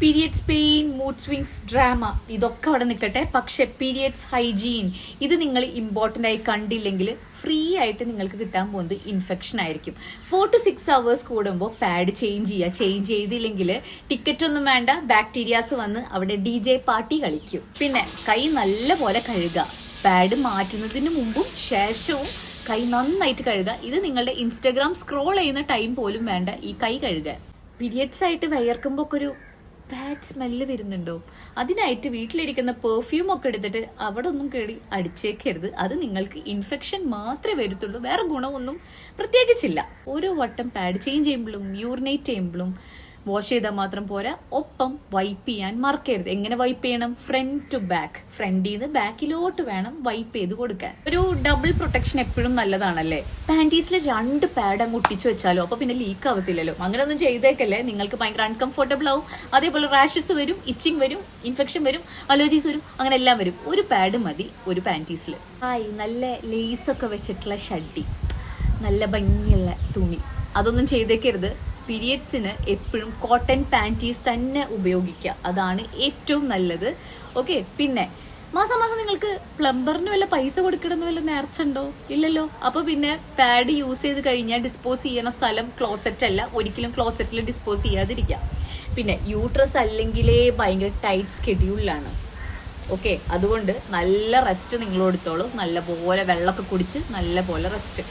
Periods pain, mood swings, drama ഇതൊക്കെ അവിടെ നിൽക്കട്ടെ. പക്ഷെ പീരിയഡ്സ് ഹൈജീൻ ഇത് നിങ്ങൾ ഇമ്പോർട്ടൻ്റ് ആയി കണ്ടില്ലെങ്കിൽ ഫ്രീ ആയിട്ട് നിങ്ങൾക്ക് കിട്ടാൻ പോകുന്നത് ഇൻഫെക്ഷൻ ആയിരിക്കും. 4 to 6 hours കൂടുമ്പോൾ പാഡ് ചേഞ്ച് ചെയ്തില്ലെങ്കിൽ ടിക്കറ്റ് ഒന്നും വേണ്ട, ബാക്ടീരിയാസ് വന്ന് അവിടെ DJ പാർട്ടി കളിക്കും. പിന്നെ കൈ നല്ല പോലെ കഴുകുക. പാഡ് മാറ്റുന്നതിന് മുമ്പും ശേഷവും കൈ നന്നായിട്ട് കഴുകുക. ഇത് നിങ്ങളുടെ ഇൻസ്റ്റഗ്രാം സ്ക്രോൾ ചെയ്യുന്ന ടൈം പോലും വേണ്ട ഈ കൈ കഴുകാൻ. പീരിയഡ്സ് ആയിട്ട് വിയർക്കുമ്പോൾ ഒക്കെ ഒരു ബാഡ് സ്മെല്ല് വരുന്നുണ്ടോ? അതിനായിട്ട് വീട്ടിലിരിക്കുന്ന പെർഫ്യൂം ഒക്കെ എടുത്തിട്ട് അവിടെ ഒന്നും കേടി അടിച്ചേക്കരുത്. അത് നിങ്ങൾക്ക് ഇൻഫെക്ഷൻ മാത്രമേ വരുത്തുള്ളൂ, വേറെ ഗുണമൊന്നും പ്രത്യേകിച്ചില്ല. ഓരോ വട്ടം പാഡ് ചേഞ്ച് ചെയ്യുമ്പോഴും യൂറിനേറ്റ് ചെയ്യുമ്പോഴും വാഷ് ചെയ്താൽ മാത്രം പോരാ, ഒപ്പം വൈപ്പ് ചെയ്യാൻ മറക്കരുത്. എങ്ങനെ വൈപ്പ് ചെയ്യണം? ഫ്രണ്ട് ടു ബാക്ക്, ഫ്രണ്ടിൽ നിന്ന് ബാക്കിലോട്ട് വേണം വൈപ്പ് ചെയ്ത് കൊടുക്കാൻ. ഒരു ഡബിൾ പ്രൊട്ടക്ഷൻ എപ്പോഴും നല്ലതാണല്ലേ. പാൻറ്റീസിൽ 2 പാഡ് അങ്ങ് ഒട്ടിച്ചു വെച്ചാലോ, അപ്പൊ പിന്നെ ലീക്ക് ആവത്തില്ലല്ലോ. അങ്ങനെ ഒന്നും ചെയ്തേക്കല്ലേ, നിങ്ങൾക്ക് ഭയങ്കര അൺകംഫർട്ടബിൾ ആവും. അതേപോലെ റാഷസ് വരും, ഇച്ചിങ് വരും, ഇൻഫെക്ഷൻ വരും, അലർജീസ് വരും, അങ്ങനെ എല്ലാം വരും. ഒരു പാഡ് മതി ഒരു പാൻറ്റീസിൽ. നല്ല ലേസൊക്കെ വെച്ചിട്ടുള്ള ഷഡ്ഡി, നല്ല ഭംഗിയുള്ള തുണി, അതൊന്നും ചെയ്തേക്കരുത്. പീരിയഡ്സിന് എപ്പോഴും കോട്ടൺ പാൻറ്റീസ് തന്നെ ഉപയോഗിക്കുക, അതാണ് ഏറ്റവും നല്ലത്. ഓക്കെ. പിന്നെ മാസം നിങ്ങൾക്ക് പ്ലംബറിന് വല്ല പൈസ കൊടുക്കണമെന്ന് വല്ല നേർച്ചുണ്ടോ? ഇല്ലല്ലോ. അപ്പൊ പിന്നെ പാഡ് യൂസ് ചെയ്ത് കഴിഞ്ഞാൽ ഡിസ്പോസ് ചെയ്യണ സ്ഥലം ക്ലോസറ്റ് അല്ല, ഒരിക്കലും ക്ലോസറ്റിൽ ഡിസ്പോസ് ചെയ്യാതിരിക്കുക. പിന്നെ യൂട്രസ് അല്ലെങ്കിലേ ഭയങ്കര ടൈറ്റ് സ്കെഡ്യൂളിലാണ്. ഓക്കെ. അതുകൊണ്ട് നല്ല റെസ്റ്റ് നിങ്ങൾ എടുത്തോളൂ. നല്ല പോലെ വെള്ളമൊക്കെ കുടിച്ച് നല്ല പോലെ റെസ്റ്റ്.